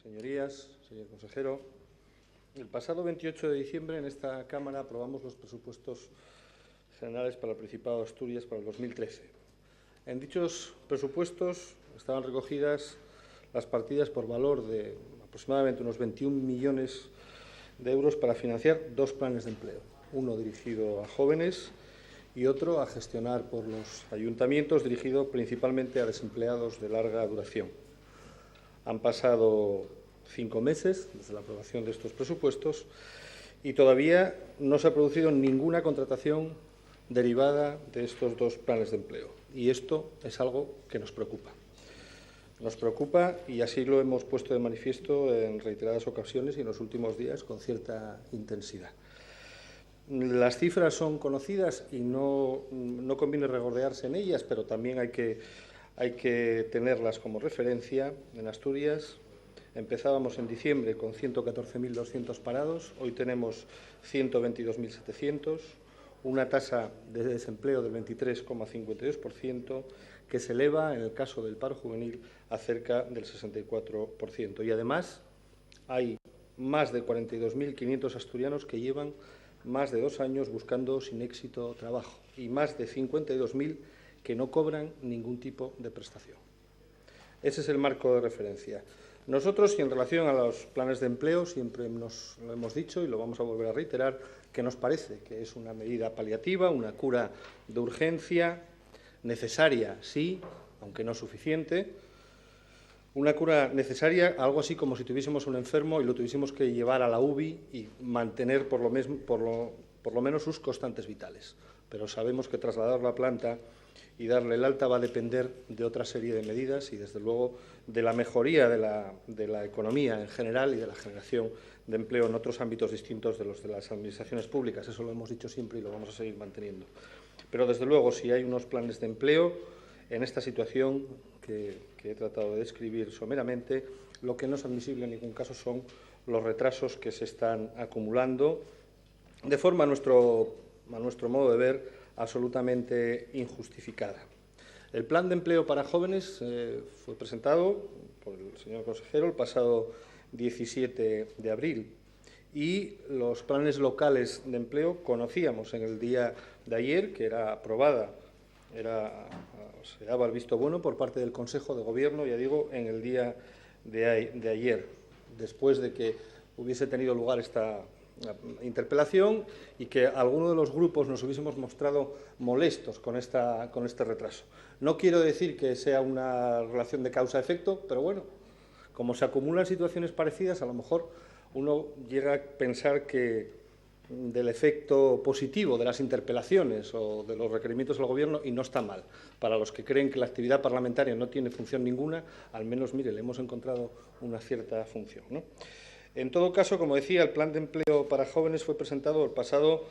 Señorías, señor consejero, el pasado 28 de diciembre en esta Cámara aprobamos los presupuestos generales para el Principado de Asturias para el 2013. En dichos presupuestos estaban recogidas las partidas por valor de aproximadamente unos 21 millones de euros para financiar dos planes de empleo, uno dirigido a jóvenes y otro a gestionar por los ayuntamientos, dirigido principalmente a desempleados de larga duración. Han pasado 5 meses desde la aprobación de estos presupuestos y todavía no se ha producido ninguna contratación derivada de estos dos planes de empleo. Y esto es algo que nos preocupa. Nos preocupa y así lo hemos puesto de manifiesto en reiteradas ocasiones y en los últimos días con cierta intensidad. Las cifras son conocidas y no conviene regordearse en ellas, pero también hay que tenerlas como referencia. En Asturias empezábamos en diciembre con 114.200 parados, hoy tenemos 122.700, una tasa de desempleo del 23,52%, que se eleva, en el caso del paro juvenil, a cerca del 64%. Y además hay más de 42.500 asturianos que llevan más de 2 años buscando sin éxito trabajo y más de 52.000 que no cobran ningún tipo de prestación. Ese es el marco de referencia. Nosotros, y en relación a los planes de empleo, siempre nos lo hemos dicho y lo vamos a volver a reiterar, que nos parece que es una medida paliativa, una cura de urgencia, necesaria, sí, aunque no suficiente, una cura necesaria, algo así como si tuviésemos un enfermo y lo tuviésemos que llevar a la UBI y mantener por lo menos sus constantes vitales. Pero sabemos que trasladarlo a planta y darle el alta va a depender de otra serie de medidas y, desde luego, de la mejoría de la economía en general y de la generación de empleo en otros ámbitos distintos de los de las administraciones públicas. Eso lo hemos dicho siempre y lo vamos a seguir manteniendo. Pero, desde luego, si hay unos planes de empleo en esta situación que he tratado de describir someramente, lo que no es admisible en ningún caso son los retrasos que se están acumulando de forma, a nuestro modo de ver, absolutamente injustificada. El plan de empleo para jóvenes fue presentado por el señor consejero el pasado 17 de abril y los planes locales de empleo conocíamos en el día de ayer, que era aprobada, se daba el visto bueno por parte del Consejo de Gobierno, ya digo, en el día de ayer, después de que hubiese tenido lugar esta interpelación y que algunos de los grupos nos hubiésemos mostrado molestos con este retraso. No quiero decir que sea una relación de causa-efecto, pero bueno, como se acumulan situaciones parecidas, a lo mejor uno llega a pensar que del efecto positivo de las interpelaciones o de los requerimientos al Gobierno, y no está mal. Para los que creen que la actividad parlamentaria no tiene función ninguna, al menos, mire, le hemos encontrado una cierta función, ¿no? En todo caso, como decía, el plan de empleo para jóvenes fue presentado el pasado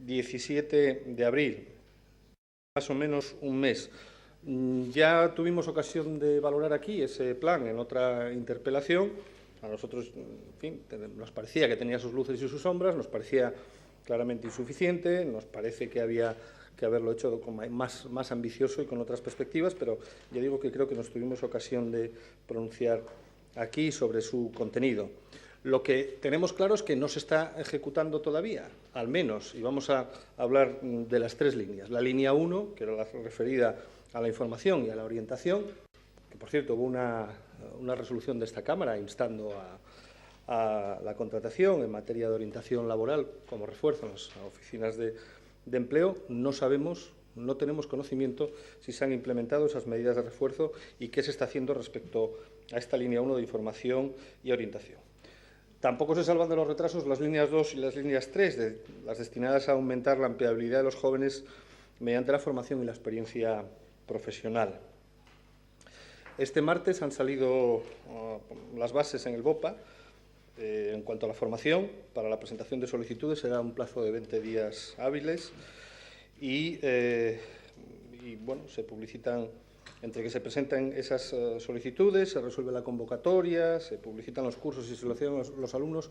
17 de abril, más o menos un mes. Ya tuvimos ocasión de valorar aquí ese plan en otra interpelación. A nosotros, en fin, nos parecía que tenía sus luces y sus sombras, nos parecía claramente insuficiente, nos parece que había que haberlo hecho más ambicioso y con otras perspectivas, pero ya digo que creo que nos tuvimos ocasión de pronunciar aquí sobre su contenido. Lo que tenemos claro es que no se está ejecutando todavía, al menos, y vamos a hablar de las 3 líneas. La línea 1, que era la referida a la información y a la orientación, que, por cierto, hubo una resolución de esta Cámara instando a la contratación en materia de orientación laboral como refuerzo en las oficinas de empleo. No sabemos, no tenemos conocimiento si se han implementado esas medidas de refuerzo y qué se está haciendo respecto a esta línea 1 de información y orientación. Tampoco se salvan de los retrasos las líneas 2 y las líneas 3, las destinadas a aumentar la empleabilidad de los jóvenes mediante la formación y la experiencia profesional. Este martes han salido las bases en el BOPA. En cuanto a la formación, para la presentación de solicitudes será un plazo de 20 días hábiles y bueno, se publicitan. Entre que se presentan esas solicitudes, se resuelve la convocatoria, se publicitan los cursos y se seleccionan los alumnos,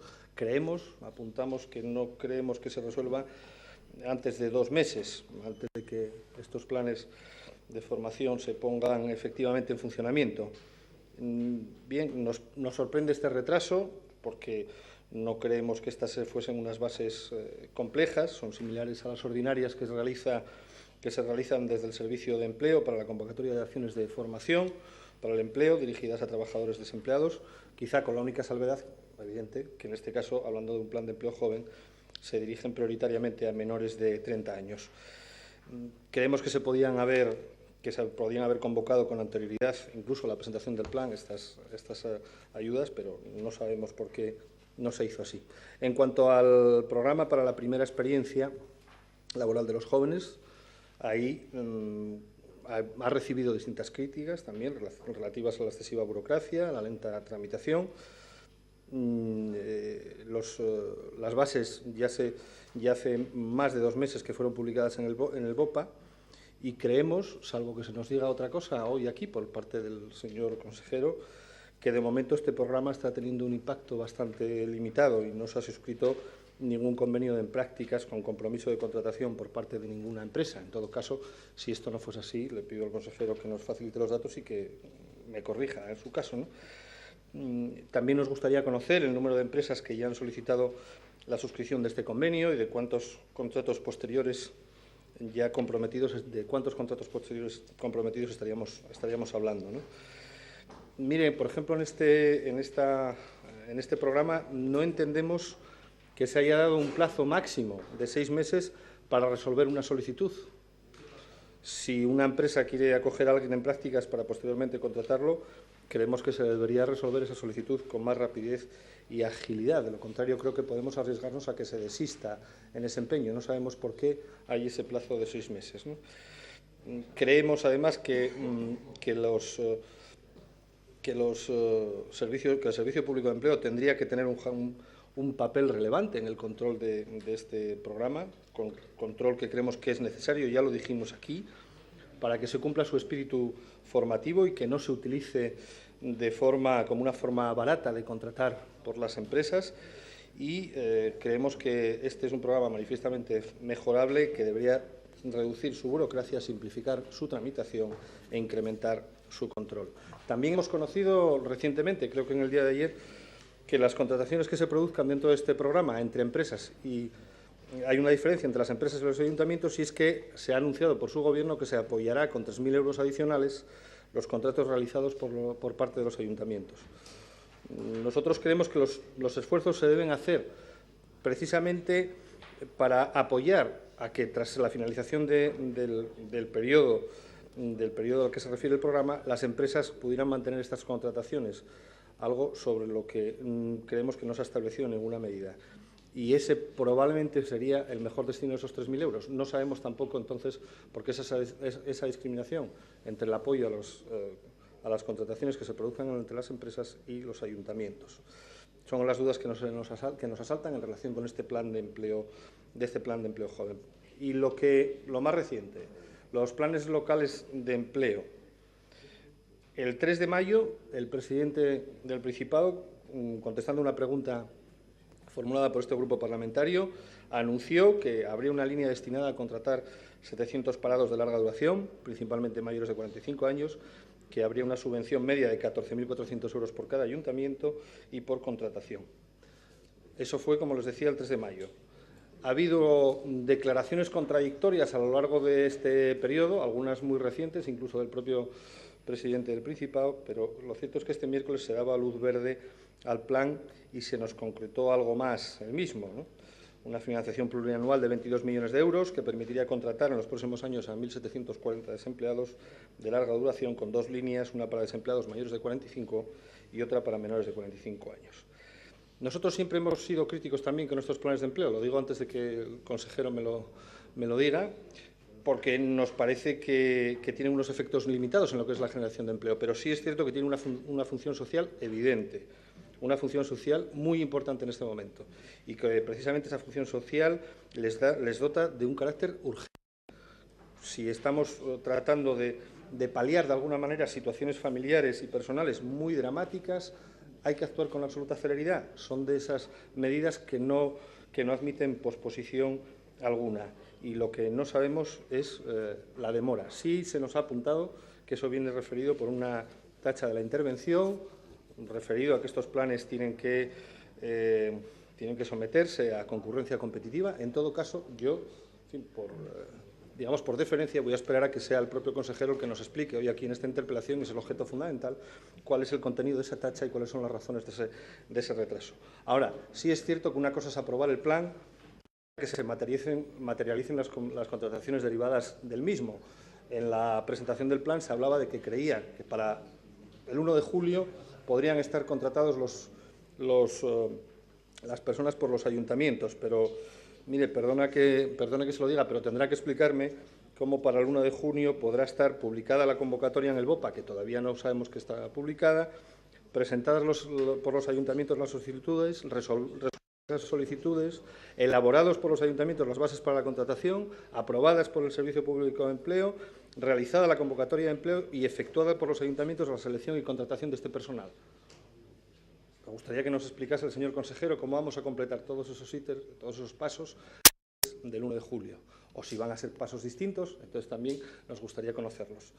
apuntamos que no creemos que se resuelva antes de 2 meses, antes de que estos planes de formación se pongan efectivamente en funcionamiento. Bien, nos sorprende este retraso porque no creemos que estas fuesen unas bases complejas, son similares a las ordinarias que se realizan desde el Servicio de Empleo para la convocatoria de acciones de formación para el empleo dirigidas a trabajadores desempleados, quizá con la única salvedad evidente que en este caso, hablando de un plan de empleo joven, se dirigen prioritariamente a menores de 30 años. Creemos que se podían haber convocado con anterioridad, incluso la presentación del plan, estas ayudas, pero no sabemos por qué no se hizo así. En cuanto al programa para la primera experiencia laboral de los jóvenes, ahí ha recibido distintas críticas también relativas a la excesiva burocracia, a la lenta tramitación. Las bases ya hace más de 2 meses que fueron publicadas en el BOPA y creemos, salvo que se nos diga otra cosa hoy aquí por parte del señor consejero, que de momento este programa está teniendo un impacto bastante limitado y no se ha suscrito ningún convenio de prácticas con compromiso de contratación por parte de ninguna empresa. En todo caso, si esto no fuese así, le pido al consejero que nos facilite los datos y que me corrija en su caso, ¿no? También nos gustaría conocer el número de empresas que ya han solicitado la suscripción de este convenio y de cuántos contratos posteriores ya comprometidos, estaríamos hablando, ¿no? Mire, por ejemplo, en este programa no entendemos que se haya dado un plazo máximo de 6 meses para resolver una solicitud. Si una empresa quiere acoger a alguien en prácticas para posteriormente contratarlo, creemos que se debería resolver esa solicitud con más rapidez y agilidad. De lo contrario, creo que podemos arriesgarnos a que se desista en ese empeño. No sabemos por qué hay ese plazo de 6 meses, ¿no? Creemos, además, que el Servicio Público de Empleo tendría que tener un papel relevante en el control de este programa, control que creemos que es necesario, ya lo dijimos aquí, para que se cumpla su espíritu formativo y que no se utilice como una forma barata de contratar por las empresas. Y creemos que este es un programa manifiestamente mejorable que debería reducir su burocracia, simplificar su tramitación e incrementar su control. También hemos conocido recientemente, creo que en el día de ayer, que las contrataciones que se produzcan dentro de este programa entre empresas, y hay una diferencia entre las empresas y los ayuntamientos, y es que se ha anunciado por su Gobierno que se apoyará con 3.000 euros adicionales los contratos realizados por parte de los ayuntamientos. Nosotros creemos que los esfuerzos se deben hacer precisamente para apoyar a que, tras la finalización del periodo al que se refiere el programa, las empresas pudieran mantener estas contrataciones, algo sobre lo que creemos que no se ha establecido en ninguna medida. Y ese probablemente sería el mejor destino de esos 3.000 euros. No sabemos tampoco, entonces, por qué es esa discriminación entre el apoyo a las contrataciones que se produzcan entre las empresas y los ayuntamientos. Son las dudas que nos asaltan en relación con este plan de empleo joven. Y lo más reciente, los planes locales de empleo. El 3 de mayo, el presidente del Principado, contestando una pregunta formulada por este grupo parlamentario, anunció que habría una línea destinada a contratar 700 parados de larga duración, principalmente mayores de 45 años, que habría una subvención media de 14.400 euros por cada ayuntamiento y por contratación. Eso fue, como les decía, el 3 de mayo. Ha habido declaraciones contradictorias a lo largo de este periodo, algunas muy recientes, incluso del propio presidente del Principado, pero lo cierto es que este miércoles se daba luz verde al plan y se nos concretó algo más el mismo, ¿no? Una financiación plurianual de 22 millones de euros que permitiría contratar en los próximos años a 1.740 desempleados de larga duración con 2 líneas, una para desempleados mayores de 45 y otra para menores de 45 años. Nosotros siempre hemos sido críticos también con estos planes de empleo, lo digo antes de que el consejero me lo diga, porque nos parece que tienen unos efectos limitados en lo que es la generación de empleo, pero sí es cierto que tiene una función social evidente, una función social muy importante en este momento, y que precisamente esa función social les dota de un carácter urgente. Si estamos tratando de paliar de alguna manera situaciones familiares y personales muy dramáticas, hay que actuar con absoluta celeridad. Son de esas medidas que no admiten posposición alguna. Y lo que no sabemos es la demora. Sí se nos ha apuntado que eso viene referido por una tacha de la intervención, referido a que estos planes tienen que someterse a concurrencia competitiva. En todo caso, yo, en fin, por deferencia, voy a esperar a que sea el propio consejero el que nos explique hoy aquí en esta interpelación, y es el objeto fundamental, cuál es el contenido de esa tacha y cuáles son las razones de ese retraso. Ahora, sí es cierto que una cosa es aprobar el plan, que se materialicen las contrataciones derivadas del mismo. En la presentación del plan se hablaba de que creían que para el 1 de julio podrían estar contratados las personas por los ayuntamientos, pero, mire, perdone que se lo diga, pero tendrá que explicarme cómo para el 1 de junio podrá estar publicada la convocatoria en el BOPA, que todavía no sabemos que está publicada, presentadas por los ayuntamientos las solicitudes, las solicitudes, elaborados por los ayuntamientos las bases para la contratación, aprobadas por el Servicio Público de Empleo, realizada la convocatoria de empleo y efectuada por los ayuntamientos la selección y contratación de este personal. Me gustaría que nos explicase el señor consejero cómo vamos a completar todos esos pasos del 1 de julio, o si van a ser pasos distintos, entonces también nos gustaría conocerlos.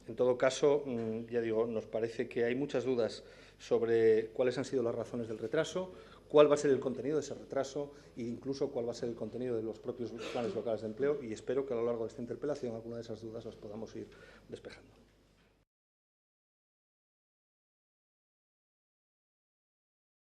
En todo caso, ya digo, nos parece que hay muchas dudas sobre cuáles han sido las razones del retraso, cuál va a ser el contenido de ese retraso e incluso cuál va a ser el contenido de los propios planes locales de empleo, y espero que a lo largo de esta interpelación alguna de esas dudas las podamos ir despejando.